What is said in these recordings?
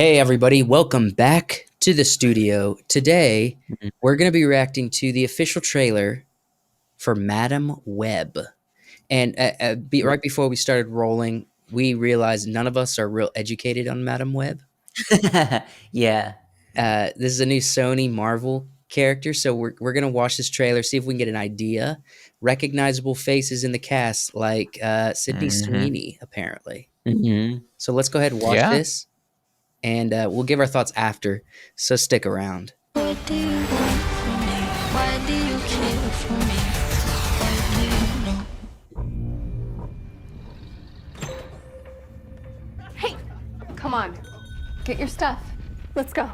Hey everybody, welcome back to the studio. Today, Mhm. we're going to be reacting to the official trailer for Madam Web. And right before we started rolling, we realized none of us are real educated on Madam Web. Yeah. This is a new Sony Marvel character, so we're going to watch this trailer, see if we can get an idea. Recognizable faces in the cast like Sydney Mhm. Sweeney, apparently. Mhm. So let's go ahead and watch Yeah. this. And we'll give our thoughts after, so stick around. What do you want from me? Why do you care for me? Why do you know? Hey, come on. Get your stuff. Let's go.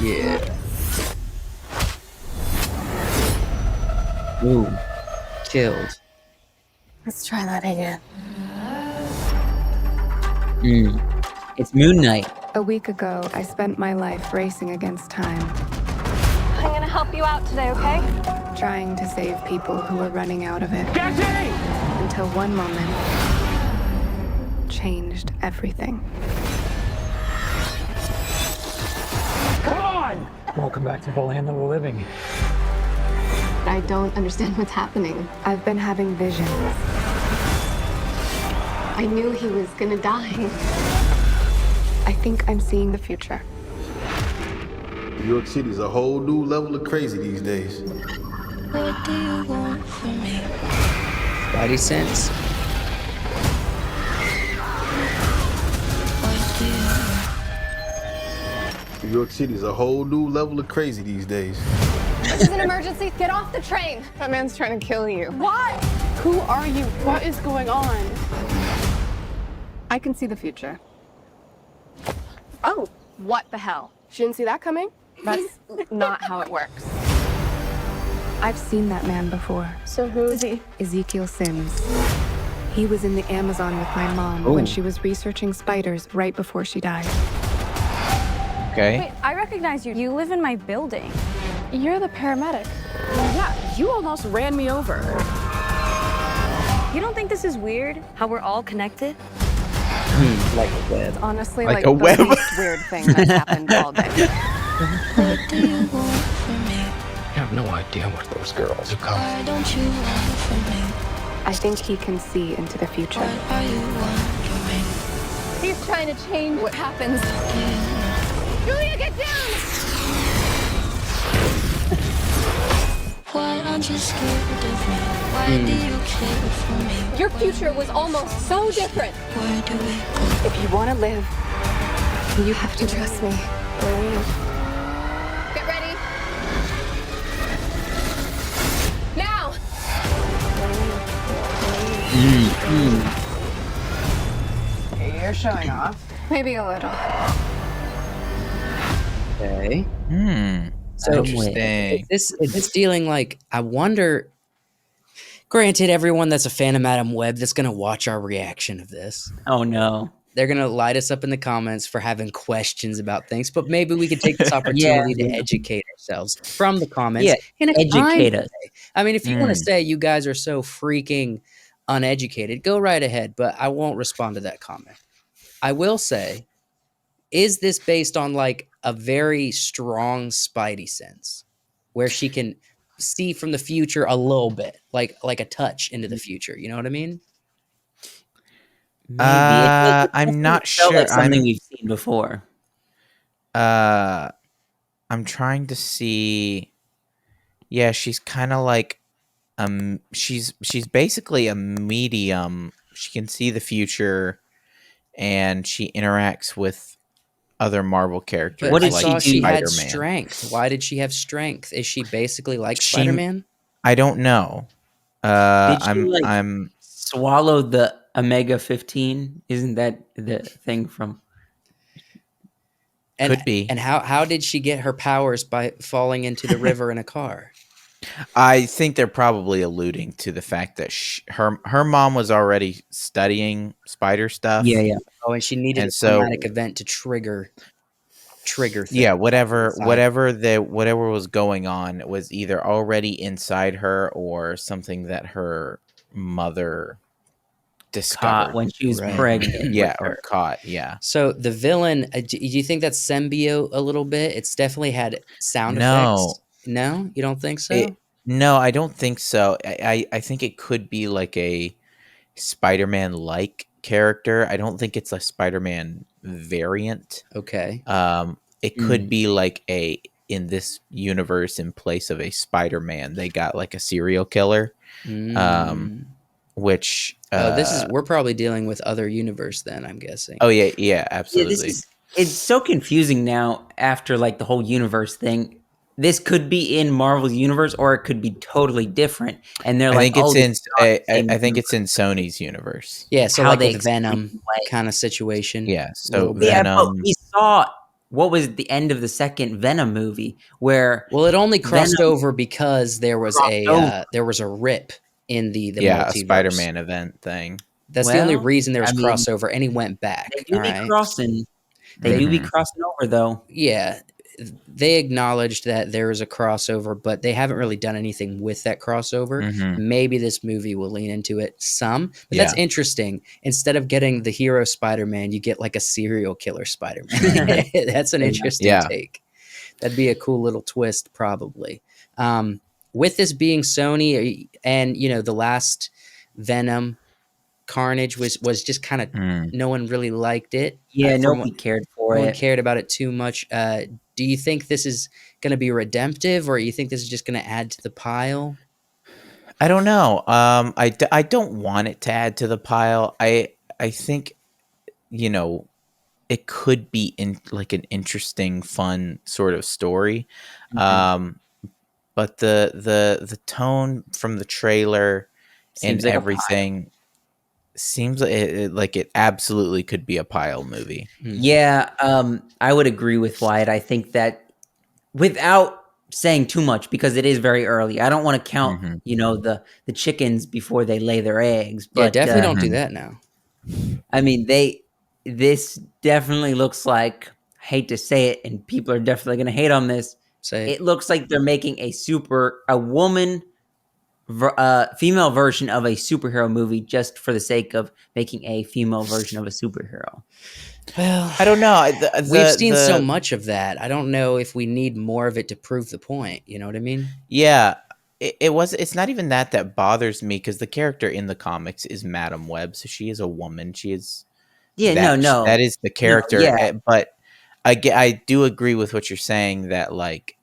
Yeah. Ooh. Killed. Let's try that again. It's Moon Knight. A week ago, I spent my life racing against time. I'm gonna help you out today, okay? Trying to save people who were running out of it. Until one moment changed everything. Welcome back to the land of the living. I don't understand what's happening. I've been having visions. I knew he was gonna die. I think I'm seeing the future. New York City is a whole new level of crazy these days. What do you want from me? Spidey sense. Why do you know? New York City is a whole new level of crazy these days. This is an emergency. Get off the train. That man's trying to kill you. What? Who are you? What is going on? I can see the future. Oh, what the hell? She didn't see that coming? That's not how it works. I've seen that man before. So who is he? Ezekiel Sims. He was in the Amazon with my mom when she was researching spiders right before she died. Okay. Wait, I recognize you. You live in my building. You're the paramedic. Yeah, you almost ran me over. You don't think this is weird? How we're all connected? Like a web. Honestly, Like like a the web. least weird thing that's happened all day. What do you want from me? I have no idea what those girls are called. Why don't you want from me? I think he can see into the future. What are you wondering? He's trying to change what happens. Do you know? Julia, get down! Why aren't you scared of me? Why do you care for me? Your future was almost so different. Where do we go? If you want to live, you have to trust me. Get ready. Now! You're showing off. Maybe a little. Okay. So Interesting. is this dealing like, I wonder, granted, everyone that's a fan of Madam Web that's going to watch our reaction of this, Oh no. they're going to light us up in the comments for having questions about things, but maybe we could take this opportunity to educate ourselves from the comments Yeah, in a kind educate us. way. I mean, if you want to say you guys are so freaking uneducated, go right ahead, but I won't respond to that comment. I will say, is this based on like a very strong Spidey sense where she can see from the future a little bit, like a touch into the future? You know what I mean? Maybe. It I'm not felt like sure. something we've seen before. I'm trying to see. Yeah, she's kind of like she's basically a medium. She can see the future, and she interacts with other Marvel characters But I did like saw she had Spider-Man. strength. Why did she have strength? Is she basically like She- Spider-Man? I don't know. Did she like I'm swallow the Omega 15? Isn't that the thing from? And, Could be. And how did she get her powers by falling into the river in a car? I think they're probably alluding to the fact that her mom was already studying spider stuff. Yeah. Oh, and she needed And a so- traumatic event to trigger trigger thing. Yeah, whatever inside. whatever was going on was either already inside her or something that her mother discovered. Caught when she was Right. pregnant Yeah, with or her. caught, yeah. So the villain, do you think that's symbiote a little bit? It's definitely had sound No. effects. No, you don't think so? No, I don't think so. I think it could be like a Spider-Man-like character. I don't think it's a Spider-Man variant. Okay. It could be like in this universe, in place of a Spider-Man, they got like a serial killer, Mm. which Oh, we're probably dealing with other universe then, I'm guessing. oh yeah, Yeah, absolutely. it's so confusing now after like the whole universe thing. This could be in Marvel's universe or it could be totally different. And they're I like, think oh, it's this in is not the same I think universe. it's in Sony's universe. Yeah, so How like they with explain Venom away. kind of situation. Yeah, a little so bit. Yeah, but Venom. we saw what was the end of the second Venom movie where Well, it only crossed Venom over because there was crossed over. a rip in the Yeah, a multiverse. Spider-Man event thing. That's the only Well, reason there I was mean, crossover, and he went back. they do All be right. crossing. They do be Mhm. crossing over though. Yeah, they acknowledged that there is a crossover, but they haven't really done anything with that crossover. Mhm. Maybe this movie will lean into it some, but Yeah. that's interesting. Instead of getting the hero Spider-Man, you get like a serial killer Spider-Man. That's an interesting Yeah. take. That'd be a cool little twist, probably. With this being Sony, and the last Venom Carnage was just kind of Mm. no one really liked it. Yeah, From what nobody cared for no one it. cared about it too much. Do you think this is going to be redemptive, or you think this is just going to add to the pile? I don't know. I don't want it to add to the pile. I think it could be in like an interesting, fun sort of story. Um, but the tone from the trailer and Seems like a pile. everything seems like it absolutely could be a pile movie. Yeah, I would agree with Wyatt. I think that without saying too much, because it is very early. I don't want to count, Mhm. the chickens before they lay their eggs. Yeah, But definitely don't do Mhm. that now. I mean, this definitely looks like. I hate to say it, and people are definitely going to hate on this. Say It looks like they're making a woman, female version of a superhero movie just for the sake of making a female version of a superhero. well, I don't know. we've seen so much of that. I don't know if we need more of it to prove the point. You know what I mean? Yeah, it's not even that bothers me, because the character in the comics is Madam Web, so she is a woman. She is Yeah, that no. is the character. yeah. But I do agree with what you're saying, that like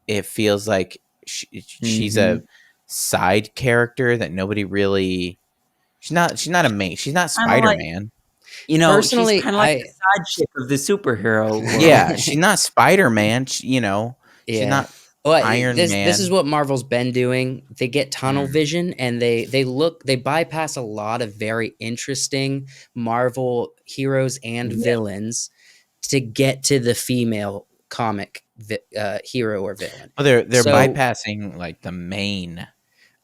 it feels like she's a side character that nobody really. She's not a main. She's not Kinda like- Spider-Man. Personally, she's kind of like the side chick of the superhero world. Yeah, she's not Spider-Man. She's Yeah. not Well, Iron this Man. is what Marvel's been doing. They get tunnel vision, and they bypass a lot of very interesting Marvel heroes and villains to get to the female comic hero or villain. Well, they're So- bypassing like the main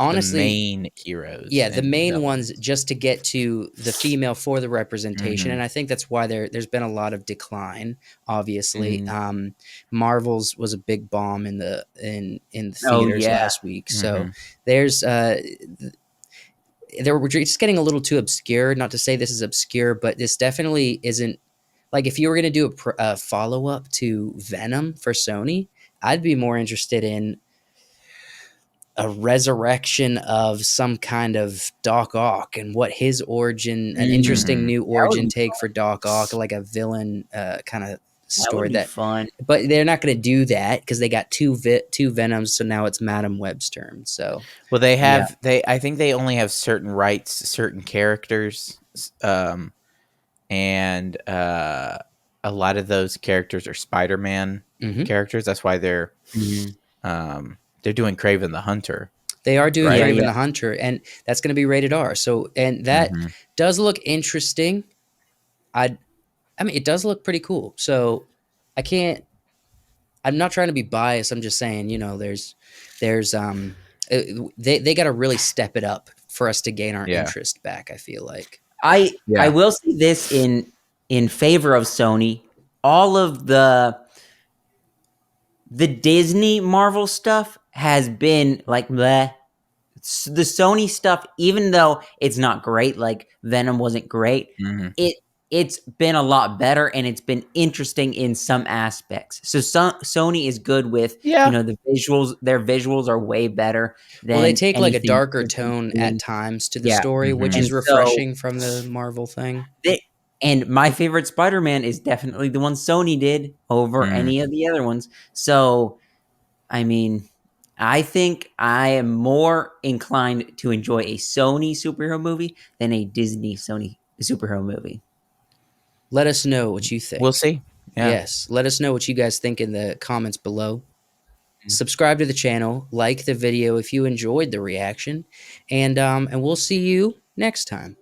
Honestly, heroes. yeah, the and main villains. ones just to get to the female for the representation, Mhm. and I think that's why there's been a lot of decline. Obviously, Mm-hmm. Marvel's was a big bomb in the Oh, theaters yeah. last week. So Mhm. there's they were just getting a little too obscure. Not to say this is obscure, but this definitely isn't. Like, if you were going to do a follow up to Venom for Sony, I'd be more interested in a resurrection of some kind of Doc Ock and what his origin, an interesting new origin be take for Doc Ock, like a villain kind of That story. would be fun. But they're not going to do that because they got two Venoms, so now it's Madam Web's turn. So Well, they have I think they only have certain rights to certain characters, and a lot of those characters are Spider-Man Mhm. characters. That's why they're doing Kraven the Hunter. they are doing Right. Kraven Yeah. the Hunter, and that's going to be rated R. So, and that Mhm. does look interesting. I mean, it does look pretty cool. So I'm not trying to be biased. I'm just saying, there's they got to really step it up for us to gain our Yeah. interest back. I feel like. I Yeah. will say this in favor of Sony. All of the the Disney Marvel stuff has been like bleh. The Sony stuff, even though it's not great, like Venom wasn't great, Mhm. it's been a lot better and it's been interesting in some aspects. So Sony is good with Yeah. the visuals. Their visuals are way better than Well, they take like a anything darker they've been tone at doing. times to the Yeah, story, which Mhm. is and so refreshing from the Marvel thing. and my favorite Spider-Man is definitely the one Sony did over Mm. any of the other ones. So, I mean, I think I am more inclined to enjoy a Sony superhero movie than a Disney Sony superhero movie. Let us know what you think. We'll see. Yeah. Yes, let us know what you guys think in the comments below. Mm. Subscribe to the channel, like the video if you enjoyed the reaction, and we'll see you next time.